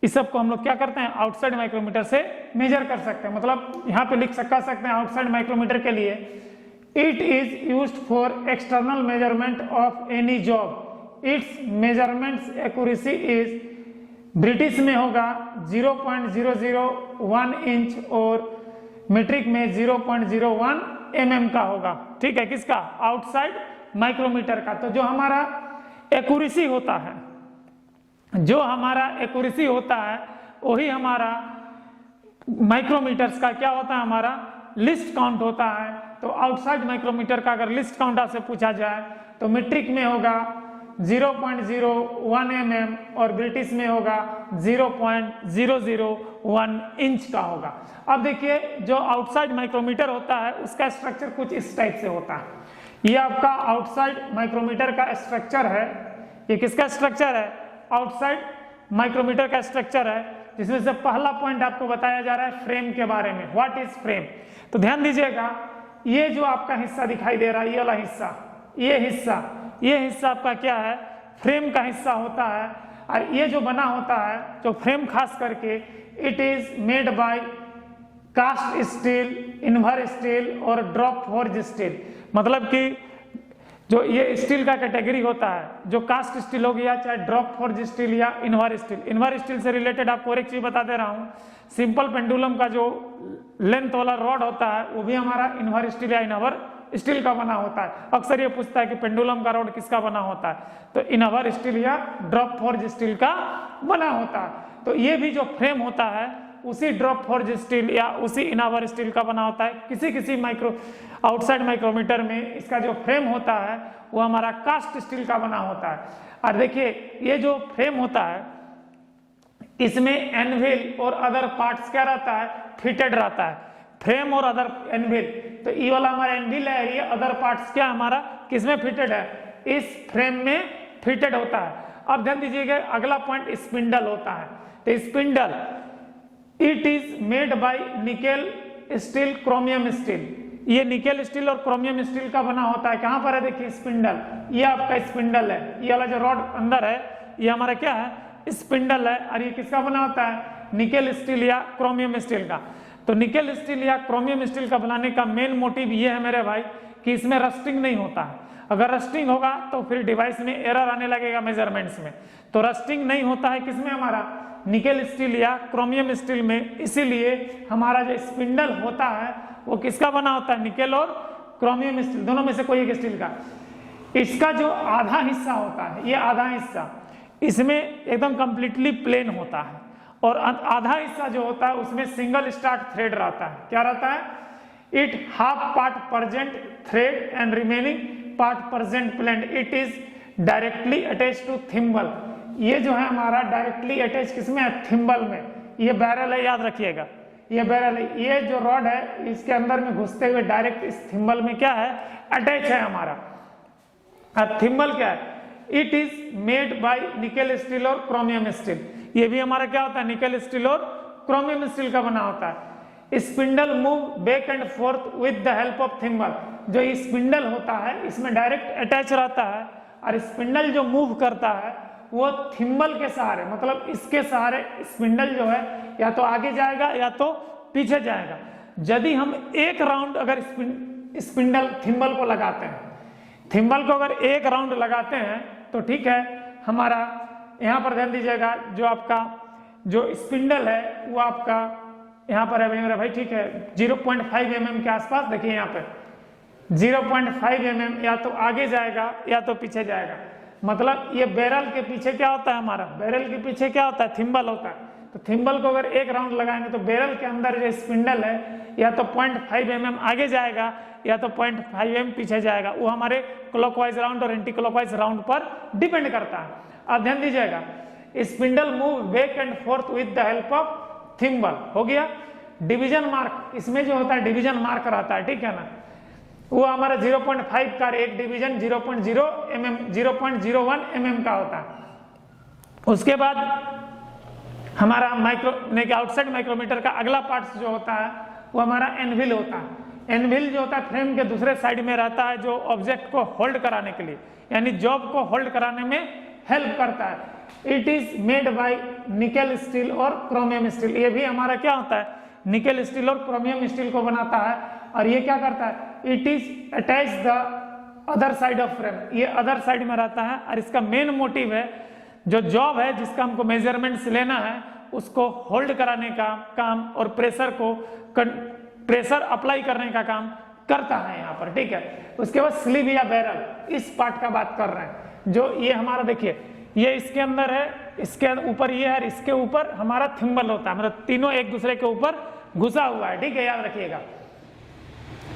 A: इस सब को हम लोग क्या करते हैं? आउटसाइड माइक्रोमीटर से मेजर कर सकते हैं। मतलब यहाँ पे लिख सकते हैं आउटसाइड माइक्रोमीटर के लिए, it is used for external measurement of any job. It's measurements accuracy is, British में होगा 0.001 इंच और मीट्रिक में 0.01 mm का होगा। ठीक है, किसका? आउटसाइड माइक्रोमीटर का। तो जो हमारा एक्यूरेसी होता है, वही हमारा माइक्रोमीटर्स का क्या होता है? हमारा लिस्ट काउंट होता है। तो आउटसाइड माइक्रोमीटर का अगर लिस्ट काउंट आपसे पूछा जाए तो मीट्रिक में होगा 0.01 mm और ब्रिटिश में होगा 0.001 इंच का होगा। अब देखिए, जो आउटसाइड माइक्रोमीटर होता है उसका स्ट्रक्चर कुछ इस टाइप से होता है। ये आपका आउटसाइड माइक्रोमीटर का स्ट्रक्चर है। ये किसका स्ट्रक्चर है? आउटसाइड माइक्रोमीटर का स्ट्रक्चर है, जिसमें से पहला पॉइंट आपको बताया जा रहा है फ्रेम के बारे में। What is frame? तो ध्यान दीजिएगा, ये जो आपका हिस्सा दिखाई दे रहा है, ये वाला हिस्सा, ये हिस्सा आपका क्या है? फ्रेम का हिस्सा होता है। और ये जो बना होता है, जो फ्रेम खास करके, it is made by cast steel, invar steel और ड्रॉप फोर्ज स्टील। मतलब कि जो ये स्टील का कैटेगरी होता है, जो कास्ट स्टील हो गया, चाहे ड्रॉप फोर्ज स्टील या इन्वर स्टील। इन्वर स्टील से रिलेटेड आपको एक चीज बता दे रहा हूँ, सिंपल पेंडुलम का जो लेंथ वाला रॉड होता है वो भी हमारा इन्वर स्टील या इन्वर स्टील का बना होता है। अक्सर ये पूछता है कि पेंडुलम का रॉड किसका बना होता है, तो इन्वर स्टील या ड्रॉप फोर्ज स्टील का बना होता है। तो ये भी जो फ्रेम होता है उसी ड्रॉप फॉर्ज स्टील या उसी इनावर स्टील का बना होता है। किसी किसी आउटसाइड माइक्रोमीटर में इसका जो फ्रेम होता है वो हमारा कास्ट स्टील का बना होता है। और देखिए ये जो फ्रेम होता है इसमें एनविल और अदर पार्ट्स क्या रहता है, फिटेड रहता है। फ्रेम और अदर एनविल, तो ये वाला हमारा एनविल है, ये अदर पार्ट्स क्या हमारा किसमें फिटेड है, इस फ्रेम में फिटेड होता है। अब ध्यान दीजिएगा अगला पॉइंट स्पिंडल होता है। तो spindle it is made bye nickel steel chromium steel, ये निकेल स्टील और क्रोमियम स्टील का बना होता है। कहां पर है देखिए स्पिंडल, ये आपका स्पिंडल है, ये वाला जो रॉड अंदर है ये हमारा क्या है, स्पिंडल है। और ये किसका बना होता है, निकेल स्टील या क्रोमियम स्टील का। तो निकेल स्टील या क्रोमियम स्टील का बनाने का मेन मोटिव ये है मेरे भाई कि इसमें रस्टिंग नहीं होता है। अगर रस्टिंग होगा तो फिर डिवाइस में एरर आने लगेगा मेजरमेंट्स में। तो रस्टिंग नहीं होता है किसमें, हमारा निकेल स्टील या क्रोमियम स्टील में, इसीलिए हमारा जो स्पिंडल होता है वो किसका बना होता है, निकेल और क्रोमियम स्टील, दोनों में से कोई एक स्टील का। इसका जो आधा हिस्सा होता है, ये आधा हिस्सा इसमें एकदम कंप्लीटली प्लेन होता है, और आधा हिस्सा जो होता है उसमें सिंगल स्टार्ट थ्रेड रहता है। क्या रहता है, it half part present thread and remaining part present plain, it is directly attach to thimble. ये जो है हमारा डायरेक्टली अटैच किसमें है, थिम्बल में। ये बैरल है, याद रखिएगा ये बैरल है। ये जो रॉड है इसके अंदर में घुसते हुए डायरेक्ट इस थिम्बल में क्या है, अटैच है हमारा। अब थिम्बल क्या है, it is made bye nickel steel और क्रोमियम स्टील। ये भी हमारा क्या होता है, निकेल स्टील और क्रोमियम स्टील का बना होता है। Spindle move back and fourth with the help of thimble. जो ये स्पिंडल होता है इसमें डायरेक्ट अटैच रहता है, और स्पिंडल जो मूव करता है वो थिम्बल के सहारे, मतलब इसके सहारे स्पिंडल जो है या तो आगे जाएगा या तो पीछे जाएगा। यदि हम एक राउंड अगर स्पिंडल थिम्बल को लगाते हैं, थिम्बल को अगर एक राउंड लगाते हैं तो ठीक है, हमारा यहाँ पर ध्यान दीजिएगा जो आपका जो स्पिंडल है वो आपका यहाँ पर है मेरा भाई, ठीक है 0.5 mm के आसपास। देखिए यहाँ पे 0.5 mm या तो आगे जाएगा या तो पीछे जाएगा। मतलब ये बैरल के पीछे क्या होता है, हमारा बैरल के पीछे क्या होता है, थिम्बल होता है। तो थिम्बल को अगर एक राउंड लगाएंगे तो बैरल के अंदर जो स्पिंडल है या तो 0.5 mm आगे जाएगा या तो 0.5 mm पीछे जाएगा। वो हमारे क्लॉकवाइज राउंड और एंटी क्लॉकवाइज राउंड पर डिपेंड करता है। अब ध्यान दीजिएगा, spindle move back and fourth with the help of thimble. हो गया। डिवीजन मार्क, इसमें जो होता है डिवीजन मार्क रहता है, ठीक है ना, वो हमारा 0.5 का एक डिवीजन 0.01 mm का होता है। उसके बाद हमारा आउटसाइड माइक्रोमीटर का अगला पार्ट जो होता है वो हमारा एनविल होता है। एनविल जो होता है फ्रेम के दूसरे साइड में रहता है, जो ऑब्जेक्ट को होल्ड कराने के लिए, यानी जॉब को होल्ड कराने में हेल्प करता है। It is made bye nickel steel और क्रोमियम स्टील। ये भी हमारा क्या होता है, निकेल स्टील और क्रोमियम स्टील को बनाता है। और ये क्या करता है, it is attach the other side of frame, ये अदर साइड में रहता है। और इसका मेन मोटिव है, जो जॉब है जिसका हमको मेजरमेंट्स लेना है उसको होल्ड कराने का काम और प्रेशर अप्लाई करने का काम करता है यहाँ पर, ठीक है। उसके बाद स्लीव या बैरल, इस पार्ट का बात कर रहे हैं। जो ये हमारा देखिए, ये इसके अंदर है, इसके ऊपर ये है, इसके ऊपर हमारा थिम्बल होता है, मतलब तीनों एक दूसरे के ऊपर घुसा हुआ है, ठीक है, याद रखिएगा।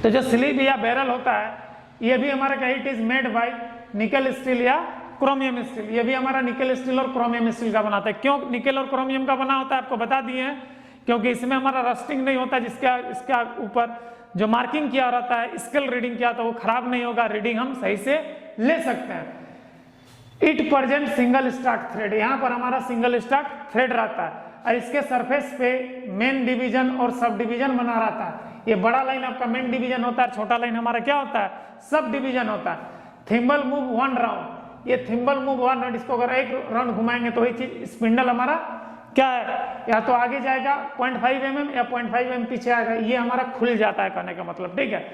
A: तो जो स्लीव या बैरल होता है ये भी हमारा क्या, it is made bye nickel steel या क्रोमियम स्टील। ये भी हमारा निकेल स्टील और क्रोमियम स्टील का बनाता है। क्यों निकेल और क्रोमियम का बना होता है आपको बता दिए हैं, क्योंकि इसमें हमारा रस्टिंग नहीं होता, इसका ऊपर जो मार्किंग किया रहता है, स्केल रीडिंग किया तो वो खराब नहीं होगा, रीडिंग हम सही से ले सकते हैं। It present single start thread, यहाँ पर हमारा सिंगल स्टार्ट थ्रेड रहता है, और इसके सरफेस पे मेन डिवीजन और सब डिवीजन बना रहता है। ये बड़ा लाइन आपका मेन डिवीजन होता है, छोटा लाइन हमारा क्या होता है, सब डिवीजन होता है। थिम्बल मूव 1 राउंड, ये थिम्बल मूव 1 राउंड, इसको अगर एक राउंड घुमाएंगे तो वही चीज स्पिंडल हमारा क्या है, या तो आगे जाएगा 0.5 mm या 0.5 mm पीछे आएगा, ये हमारा खुल जाता है कहने का मतलब, ठीक है।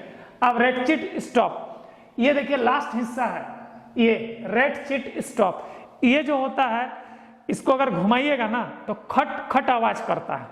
A: अब रेटचिट स्टॉप, ये देखिए लास्ट हिस्सा है, ये रेटचिट स्टॉप, ये जो होता है इसको अगर घुमाइएगा ना तो खट खट आवाज करता है।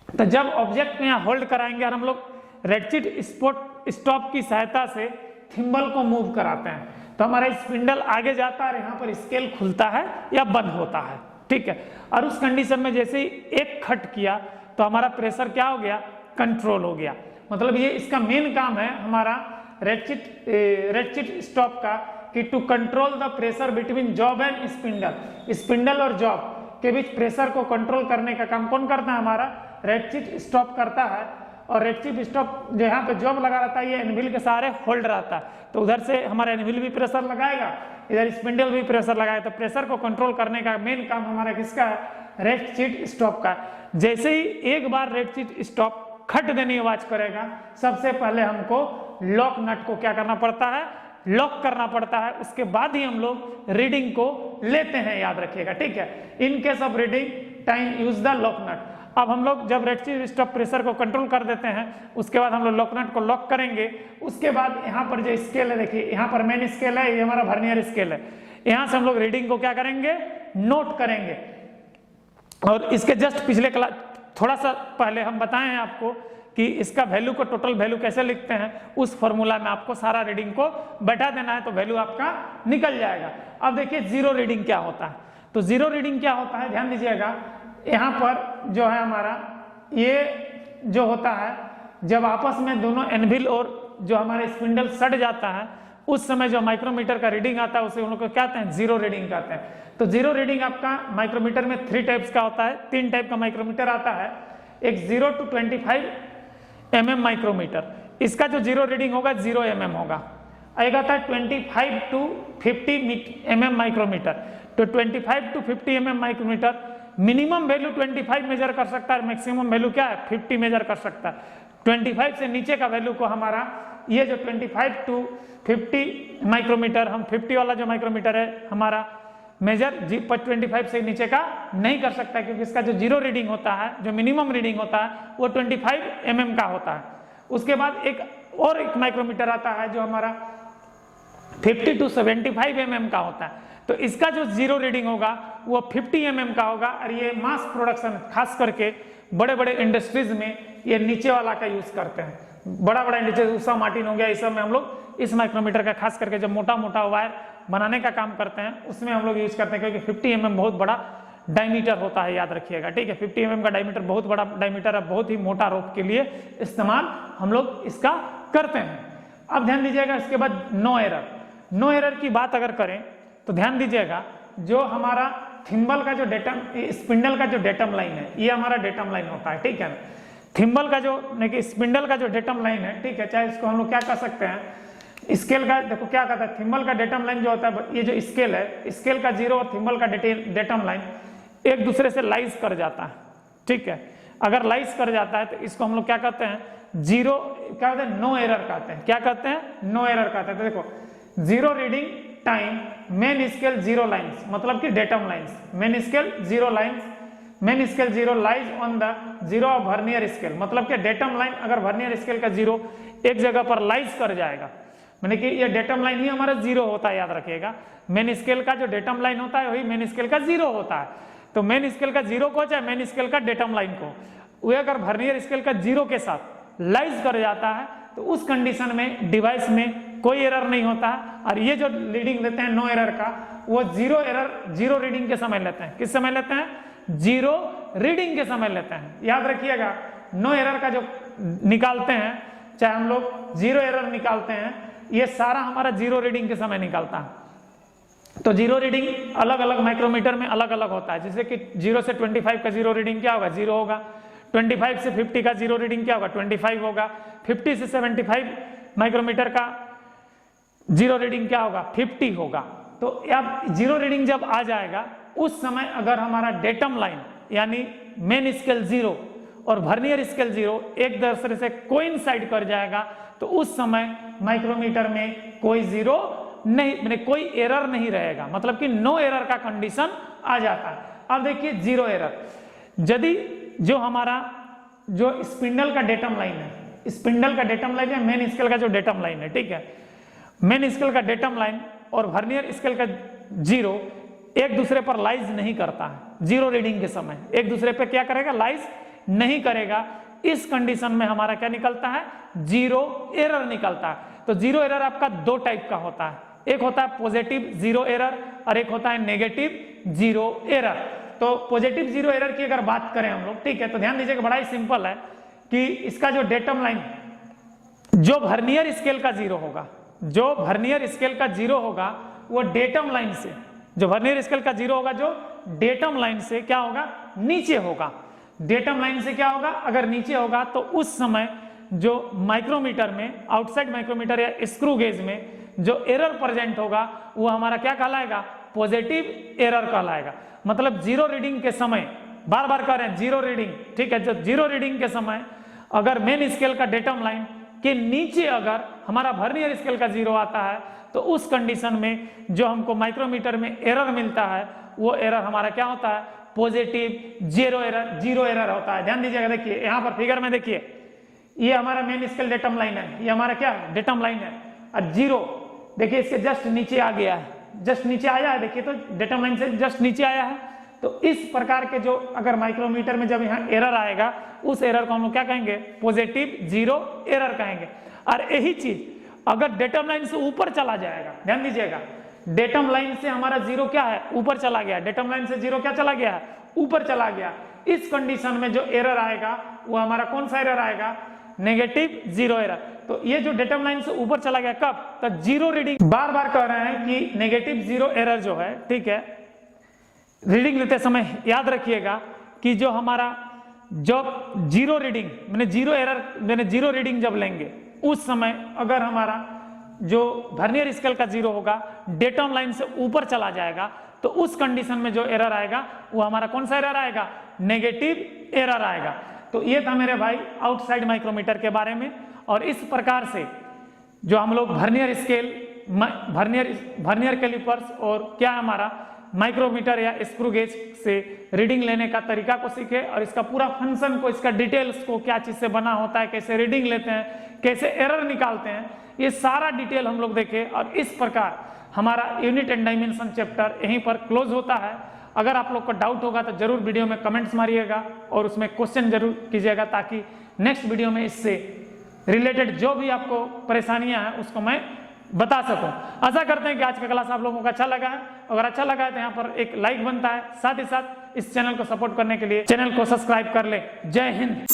A: तो जब ऑब्जेक्ट में यहाँ होल्ड कराएंगे और हम लोग रेटचिट स्टॉप की सहायता से थिम्बल को मूव कराते हैं तो हमारा स्पिंडल आगे जाता है और यहाँ पर स्केल खुलता है या बंद होता है। ठीक है। और उस कंडीशन में जैसे ही एक खट किया तो हमारा प्रेशर क्या हो गया, कंट्रोल हो गया। मतलब ये इसका मेन काम है हमारा रेटचिट स्टॉप का, कि to control the pressure between job and spindle. Spindle और जॉब के बीच प्रेशर को कंट्रोल करने का काम कौन करता है, हमारा रेटचिट स्टॉप करता है। और रेटचिट स्टॉप जो यहाँ पे जॉब लगा रहता है, ये एनविल के सहारे होल्ड रहता है, तो उधर से हमारा एनविल भी प्रेशर लगाएगा, इधर स्पिंडल भी प्रेशर लगाएगा। तो प्रेशर को कंट्रोल करने का मेन काम हमारा किसका है, रेटचिट स्टॉप का। जैसे ही एक बार रेटचिट स्टॉप खट देने आवाज करेगा, सबसे पहले हमको लॉक नट को क्या करना पड़ता है, लॉक करना पड़ता है। उसके बाद ही हम लोग रीडिंग को लेते हैं, याद रखिएगा, ठीक है। In case of reading time use the lock nut. अब हम लोग जब रेटचिट स्टॉप प्रेशर को कंट्रोल कर देते हैं, उसके बाद हम लोग लॉक नट को लॉक करेंगे। उसके बाद यहाँ पर जो स्केल है, देखिए यहाँ पर मेन स्केल है, ये हमारा वर्नियर स्केल है। यहाँ से हम लोग रीडिंग को क्या करेंगे, नोट करेंगे। और इसके जस्ट पिछले क्लास थोड़ा सा पहले हम बताए हैं आपको कि इसका वैल्यू को टोटल वैल्यू कैसे लिखते हैं, उस फॉर्मूला में आपको सारा रीडिंग को बैठा देना है, तो वैल्यू आपका निकल जाएगा। अब देखिए जीरो रीडिंग क्या होता है। तो जीरो रीडिंग क्या होता है, ध्यान दीजिएगा। यहाँ पर जो है हमारा ये जो होता है, जब आपस में दोनों एनविल और जो हमारे स्पिंडल सट जाता है, उस समय जो माइक्रोमीटर का रीडिंग आता है उसे हम लोग को क्या कहते हैं, जीरो रीडिंग कहते हैं। तो जीरो रीडिंग आपका माइक्रोमीटर में 3 टाइप्स का होता है, 3 टाइप का माइक्रोमीटर आता है। एक 0 to 25 mm माइक्रोमीटर, इसका जो जीरो रीडिंग होगा 0 mm होगा। एक आता है 25 to 50 mm माइक्रोमीटर। तो 25 to 50 mm micrometer minimum value 25 measure कर सकता है, मैक्सिमम वैल्यू क्या है, 50 मेजर कर सकता है। 25 से नीचे का वैल्यू को हमारा ये जो 25 to 50 माइक्रोमीटर, हम 50 वाला जो माइक्रोमीटर है हमारा मेजर 25 से नीचे का नहीं कर सकता, क्योंकि इसका जो जीरो रीडिंग होता है, जो मिनिमम रीडिंग होता है, वो 25 mm का होता है। उसके बाद एक माइक्रोमीटर आता है जो हमारा 50 to 75 mm का होता है। तो इसका जो जीरो रीडिंग होगा वो 50 mm का होगा। और ये मास प्रोडक्शन, खास करके बड़े बड़े इंडस्ट्रीज में ये नीचे वाला का यूज करते हैं। बड़ा बड़ा इंडस्ट्रीज, उषा मार्टिन हो गया, इस सब में हम लोग इस माइक्रोमीटर का खास करके जब मोटा मोटा वायर बनाने का काम करते हैं उसमें हम लोग यूज करते हैं, क्योंकि 50 mm बहुत बड़ा डायमीटर होता है, याद रखिएगा, ठीक है। 50 mm का डायमीटर बहुत बड़ा डायमीटर है, बहुत ही मोटा रोप के लिए इस्तेमाल हम लोग इसका करते हैं। अब ध्यान दीजिएगा, इसके बाद नो एरर। नो एरर की बात अगर करें तो ध्यान दीजिएगा, जो हमारा थिम्बल का जो डेटम, स्पिंडल का जो डेटम लाइन है, ये हमारा डेटम लाइन होता है, ठीक है ना। थिम्बल का जो स्पिंडल का जो डेटम लाइन है, ठीक है, चाहे इसको हम लोग क्या कर सकते हैं, स्केल का, देखो क्या कहता है, थिम्बल का डेटम लाइन जो होता है, ये जो स्केल है, स्केल का जीरो और थिम्बल का डेटम लाइन एक दूसरे से लाइज कर जाता है, ठीक है। अगर लाइज कर जाता है तो इसको हम लोग क्या कहते हैं, जीरो, क्या कहते हैं, नो एरर कहते हैं। क्या कहते हैं, नो एरर कहते हैं। तो देखो zero reading time main scale zero lines, मतलब कि datum lines, main scale zero lines, main scale zero lies on the zero of vernier scale, मतलब कि डेटम लाइन अगर वर्नियर स्केल का जीरो एक जगह पर लाइज कर जाएगा, मैंने कि ये डेटम लाइन ही हमारा जीरो होता है, याद रखिएगा। मेन स्केल का जो डेटम लाइन होता है वही मेन स्केल का जीरो होता है। तो मेन स्केल का जीरो को चाहे मेन स्केल का डेटम लाइन को, वो अगर वर्नियर स्केल का जीरो के साथ लाइज कर जाता है तो उस कंडीशन में डिवाइस में कोई एरर नहीं होता है। और ये जो रीडिंग लेते हैं नो एरर का, वो जीरो एरर, जीरो रीडिंग के समय लेते हैं। किस समय लेते हैं, जीरो रीडिंग के समय लेते हैं, याद रखिएगा। नो एरर का जो निकालते हैं, चाहे हम लोग जीरो एरर निकालते हैं, ये सारा हमारा जीरो रीडिंग के समय निकलता है। तो जीरो रीडिंग अलग अलग माइक्रोमीटर में अलग अलग होता है। जैसे कि 0 से 25 का जीरो रीडिंग क्या होगा, 0 होगा। 25 से 50 का जीरो रीडिंग क्या होगा, 25 होगा। 50 से 75 माइक्रोमीटर का जीरो रीडिंग क्या होगा, 50 होगा। तो अब जीरो रीडिंग जब आ जाएगा, उस समय अगर हमारा डेटम लाइन यानी मेन स्केल जीरो और वर्नियर स्केल जीरो एक दूसरे से कोइंसाइड कर जाएगा, तो उस समय माइक्रोमीटर में कोई जीरो नहीं, मैंने कोई एरर नहीं रहेगा, मतलब कि नो एरर का कंडीशन आ जाता है। अब देखिए जीरो एरर, यदि जो हमारा जो स्पिंडल का डेटम लाइन है, स्पिंडल का डेटम लाइन है, मेन स्केल का जो डेटम लाइन है, ठीक है, मेन स्केल का डेटम लाइन और वर्नियर स्केल का जीरो एक दूसरे पर लाइज नहीं करता है। जीरो रीडिंग के समय एक दूसरे पे क्या करेगा, लाइज नहीं करेगा। इस कंडीशन में हमारा क्या निकलता है, जीरो एरर निकलता है। तो जीरो एरर आपका दो टाइप का होता है, एक होता है पॉजिटिव जीरो एरर और एक होता है नेगेटिव जीरो एरर। तो पॉजिटिव जीरो एरर की अगर बात करें हम लोग, ठीक है, तो ध्यान दीजिएगा, बड़ा ही सिंपल है कि इसका जो डेटम लाइन, जो वर्नियर स्केल का जीरो होगा, जो वर्नियर स्केल का जीरो होगा वो डेटम लाइन से, जो वर्नियर स्केल का जीरो होगा जो डेटम लाइन से क्या होगा, नीचे होगा। डेटम लाइन से क्या होगा, अगर नीचे होगा तो उस समय जो माइक्रोमीटर में, आउटसाइड माइक्रोमीटर या स्क्रू गेज में जो एरर प्रेजेंट होगा वो हमारा क्या कहलाएगा, पॉजिटिव एरर कहलाएगा। मतलब जीरो रीडिंग के समय, बार बार कह रहे हैं जीरो रीडिंग, ठीक है, जब जीरो रीडिंग के समय अगर मेन स्केल का डेटम लाइन के नीचे अगर हमारा वर्नियर स्केल का जीरो आता है तो उस कंडीशन में जो हमको माइक्रोमीटर में एरर मिलता है वो एरर हमारा क्या होता है, पॉजिटिव जीरो एरर होता है। ध्यान दीजिएगा, देखिए यहाँ पर फिगर में देखिए, ये हमारा मेन स्केल डेटम लाइन है, ये हमारा क्या है, डेटम लाइन है, और जीरो देखिए इसके जस्ट नीचे आ गया है, जस्ट नीचे आया है, देखिए तो डेटम लाइन से जस्ट नीचे आया है। तो इस प्रकार के जो अगर माइक्रोमीटर में जब यहाँ एरर आएगा उस एरर को हम लोग क्या कहेंगे, पॉजिटिव जीरो एरर कहेंगे। और यही चीज अगर डेटम लाइन से ऊपर चला जाएगा, ध्यान दीजिएगा, डेटम लाइन से हमारा जीरो क्या है, ऊपर चला गया, डेटम लाइन से जीरो क्या चला गया है, ऊपर चला गया, इस कंडीशन में जो एरर आएगा वो हमारा कौन सा एरर आएगा, नेगेटिव जीरो एरर। तो ये जो डेटम लाइन से ऊपर चला गया कब, तो जीरो रीडिंग, बार बार कह रहे हैं कि नेगेटिव जीरो एरर जो है, ठीक है, रीडिंग लेते समय याद रखिएगा कि जो हमारा जब जीरो रीडिंग मैंने जीरो एरर मैंने जीरो रीडिंग जब लेंगे उस समय अगर हमारा जो वर्नियर स्केल का जीरो होगा डेटम लाइन से ऊपर चला जाएगा तो उस कंडीशन में जो एरर आएगा वो हमारा कौन सा एरर आएगा, नेगेटिव एरर आएगा। तो ये था मेरे भाई आउटसाइड माइक्रोमीटर के बारे में। और इस प्रकार से जो हम लोग वर्नियर स्केल, वर्नियर कैलिपर्स और क्या हमारा माइक्रोमीटर या स्क्रू गेज से रीडिंग लेने का तरीका को सीखे और इसका पूरा फंक्शन को, इसका डिटेल्स को, क्या चीज से बना होता है, कैसे रीडिंग लेते हैं, कैसे एरर निकालते हैं, ये सारा डिटेल हम लोग देखे। और इस प्रकार हमारा यूनिट एंड डायमेंशन चैप्टर यहीं पर क्लोज होता है। अगर आप लोग को डाउट होगा तो जरूर वीडियो में कमेंट्स मारिएगा और उसमें क्वेश्चन जरूर कीजिएगा ताकि नेक्स्ट वीडियो में इससे रिलेटेड जो भी आपको परेशानियां हैं उसको मैं बता सकूं। आशा करते हैं कि आज का क्लास आप लोगों को अच्छा लगा है। अगर अच्छा लगा है तो यहाँ पर एक लाइक बनता है, साथ ही साथ इस चैनल को सपोर्ट करने के लिए चैनल को सब्सक्राइब कर ले। जय हिंद।